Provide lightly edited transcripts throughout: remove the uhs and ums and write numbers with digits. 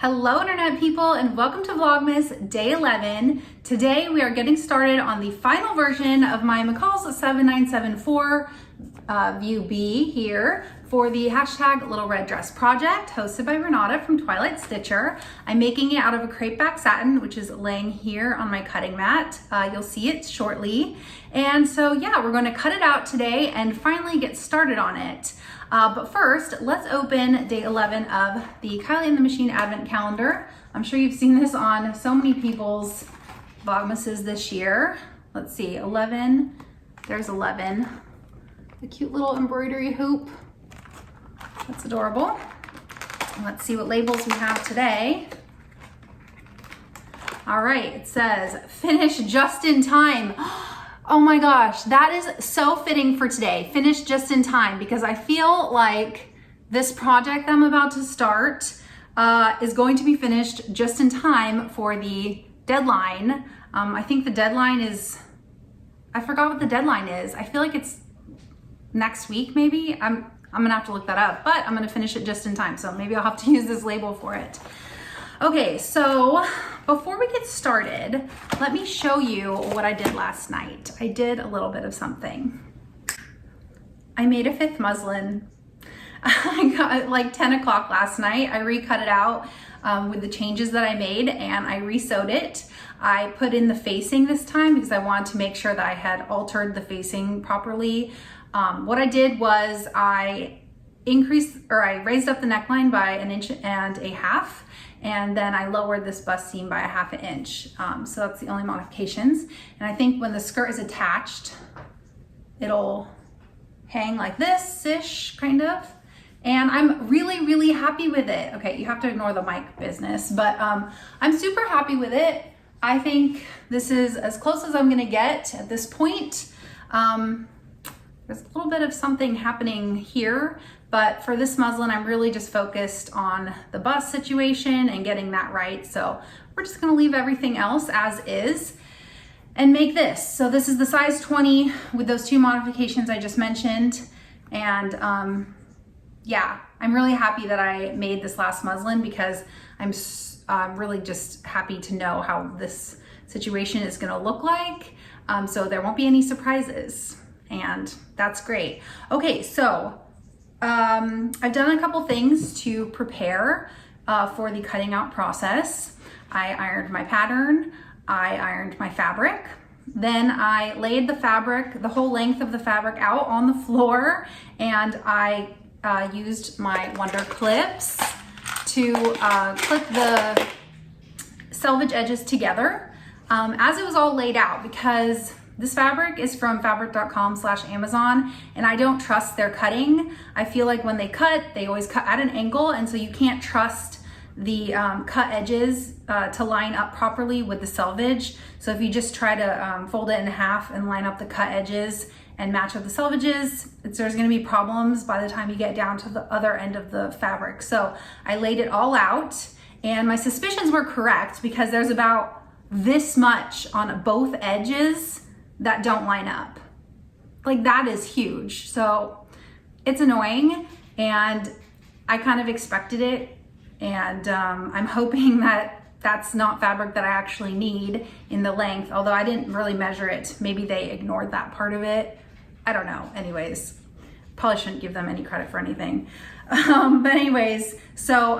Hello internet people and welcome to Vlogmas day 11. Today we are getting started on the final version of my Mccalls 7974 view B here for the hashtag Little Red Dress project hosted by Renata from Twilight Stitcher. I'm making it out of a crepe back satin, which is laying here on my cutting mat. You'll see it shortly. And so yeah, we're going to cut it out today and finally get started on it. But first, let's open day 11 of the Kylie and the Machine Advent Calendar. I'm sure you've seen this on so many people's Vlogmases this year. Let's see, 11, there's 11. The cute little embroidery hoop. That's adorable. Let's see what labels we have today. All right, it says, finish just in time. Oh my gosh, that is so fitting for today. Finish just in time, because I feel like this project I'm about to start is going to be finished just in time for the deadline. I think the deadline is, I forgot what the deadline is. I feel like it's next week maybe. I'm gonna have to look that up, but I'm gonna finish it just in time. So maybe I'll have to use this label for it. Okay, so before we get started, let me show you what I did last night. I did a little bit of something. I made a 5th muslin. I got like 10 o'clock last night. I recut it out with the changes that I made and I re-sewed it. I put in the facing this time because I wanted to make sure that I had altered the facing properly. What I did was I raised up the neckline by 1.5 inches. And then I lowered this bust seam by 1/2 inch. So that's the only modifications. And I think when the skirt is attached, it'll hang like this-ish, kind of. And I'm really, really happy with it. Okay, you have to ignore the mic business, but I'm super happy with it. I think this is as close as I'm gonna get at this point. There's a little bit of something happening here, but for this muslin, I'm really just focused on the bust situation and getting that right. So we're just gonna leave everything else as is and make this. So this is the size 20 with those 2 modifications I just mentioned. And yeah, I'm really happy that I made this last muslin because I'm really just happy to know how this situation is gonna look like. So there won't be any surprises. And that's great. Okay, so I've done a couple things to prepare for the cutting out process. I ironed my pattern, I ironed my fabric, then I laid the fabric, the whole length of the fabric out on the floor, and I used my Wonder clips to clip the selvage edges together as it was all laid out, because this fabric is from fabric.com/Amazon, and I don't trust their cutting. I feel like when they cut, they always cut at an angle, and so you can't trust the cut edges to line up properly with the selvage. So if you just try to fold it in half and line up the cut edges and match up the selvages, there's gonna be problems by the time you get down to the other end of the fabric. So I laid it all out, and my suspicions were correct because there's about this much on both edges that don't line up. Like, that is huge. So it's annoying, and I kind of expected it, and I'm hoping that that's not fabric that I actually need in the length, although I didn't really measure it. Maybe they ignored that part of it. I don't know. Anyways, probably shouldn't give them any credit for anything. But anyways, so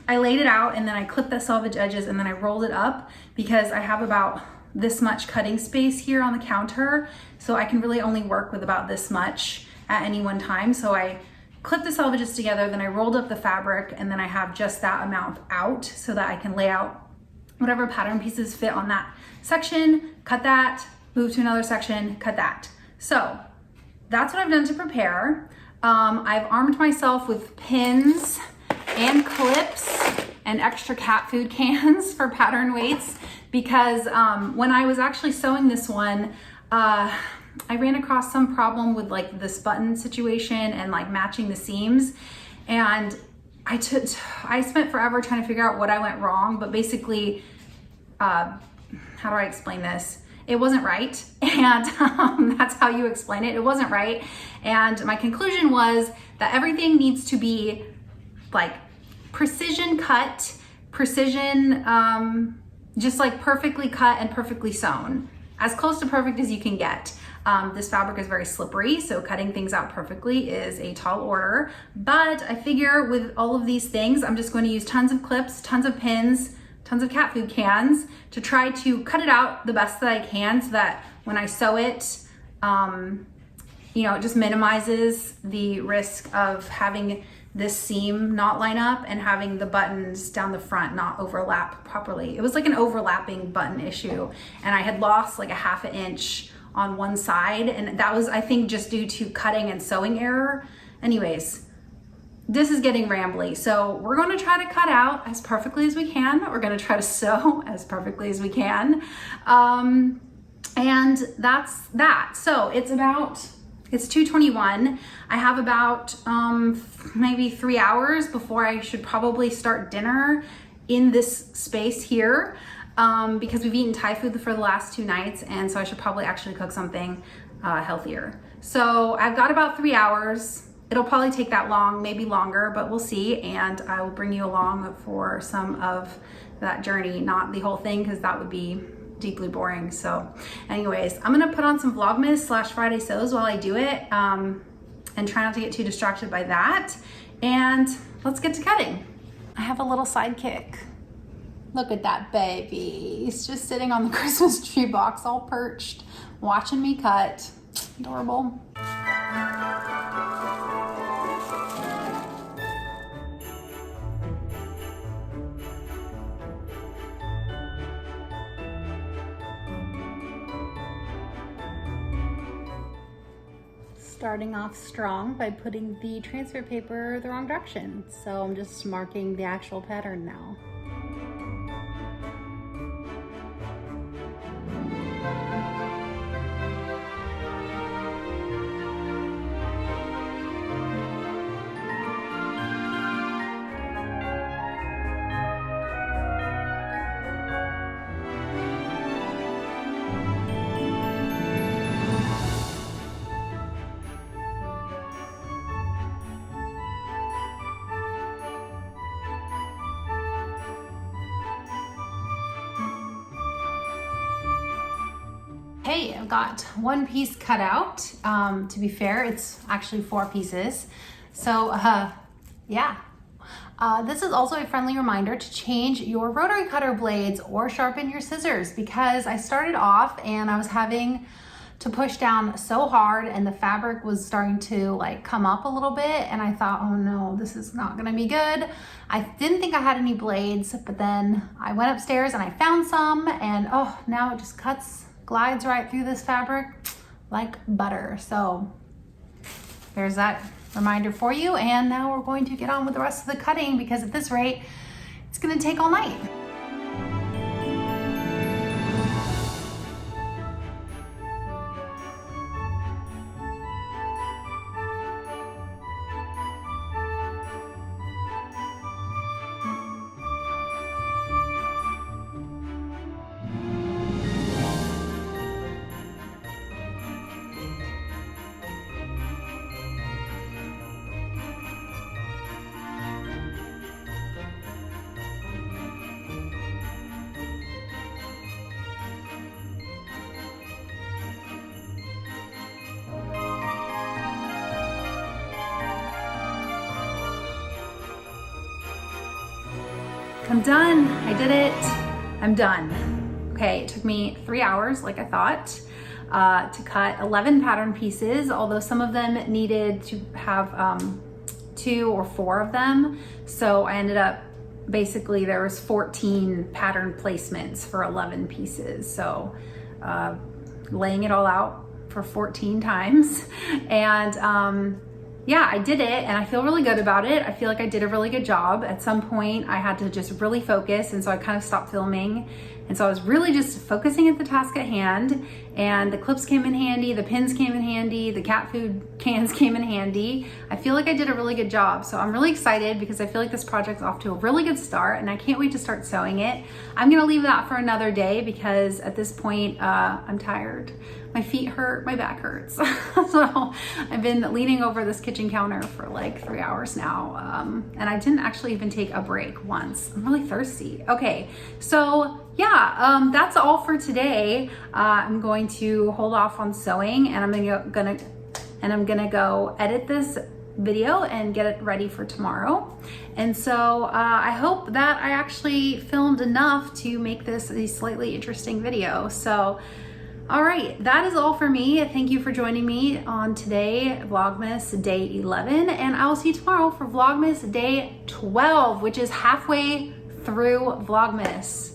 I laid it out, and then I clipped the selvage edges, and then I rolled it up because I have about this much cutting space here on the counter, so I can really only work with about this much at any one time. So I clipped the selvages together, then I rolled up the fabric, and then I have just that amount out so that I can lay out whatever pattern pieces fit on that section, cut that, move to another section, cut that. So that's what I've done to prepare. I've armed myself with pins and clips and extra cat food cans for pattern weights, because when I was actually sewing this one, I ran across some problem with like this button situation and like matching the seams, and I spent forever trying to figure out what I went wrong, but basically, how do I explain this? It wasn't right, and that's how you explain it. It wasn't right, and my conclusion was that everything needs to be like precision cut precision, just like perfectly cut and perfectly sewn. As close to perfect as you can get. This fabric is very slippery, so cutting things out perfectly is a tall order. But I figure with all of these things, I'm just going to use tons of clips, tons of pins, tons of cat food cans to try to cut it out the best that I can so that when I sew it, you know, it just minimizes the risk of having this seam not line up and having the buttons down the front not overlap properly. It was like an overlapping button issue, and I had lost like a ½ inch on one side, and that was, I think, just due to cutting and sewing error. Anyways, this is getting rambly, so we're going to try to cut out as perfectly as we can. We're going to try to sew as perfectly as we can, and that's that. So it's 2:21. I have about maybe 3 hours before I should probably start dinner in this space here, because we've eaten Thai food for the last 2 nights, and so I should probably actually cook something healthier. So I've got about 3 hours. It'll probably take that long, maybe longer, but we'll see, and I will bring you along for some of that journey, not the whole thing, because that would be deeply boring. So anyways, I'm gonna put on some Vlogmas / Friday sews while I do it, and try not to get too distracted by that, and let's get to cutting. I have a little sidekick. Look at that baby. He's just sitting on the Christmas tree box all perched, watching me cut. Adorable. Starting off strong by putting the transfer paper the wrong direction. So I'm just marking the actual pattern now. Okay, I've got one piece cut out. To be fair, it's actually 4 pieces. So yeah. This is also a friendly reminder to change your rotary cutter blades or sharpen your scissors, because I started off and I was having to push down so hard and the fabric was starting to like come up a little bit, and I thought, oh no, this is not gonna be good. I didn't think I had any blades, but then I went upstairs and I found some, and oh, now it just glides right through this fabric like butter. So there's that reminder for you, and now we're going to get on with the rest of the cutting, because at this rate it's gonna take all night. I'm done. I did it. I'm done. Okay, it took me 3 hours, like I thought, to cut 11 pattern pieces, although some of them needed to have 2 or 4 of them. So I ended up, basically there was 14 pattern placements for 11 pieces. So laying it all out for 14 times. And yeah, I did it, and I feel really good about it. I feel like I did a really good job. At some point I had to just really focus, and so I kind of stopped filming And so I was really just focusing at the task at hand, and the clips came in handy, the pins came in handy, the cat food cans came in handy. I feel like I did a really good job. So I'm really excited because I feel like this project's off to a really good start, and I can't wait to start sewing it. I'm gonna leave that for another day because at this point, I'm tired. My feet hurt, my back hurts. So I've been leaning over this kitchen counter for like 3 hours now. And I didn't actually even take a break once. I'm really thirsty. Okay, so yeah, that's all for today. I'm going to hold off on sewing, and I'm gonna go edit this video and get it ready for tomorrow. And so I hope that I actually filmed enough to make this a slightly interesting video. So all right, that is all for me. Thank you for joining me on today, Vlogmas day 11, and I will see you tomorrow for Vlogmas day 12, which is halfway through Vlogmas.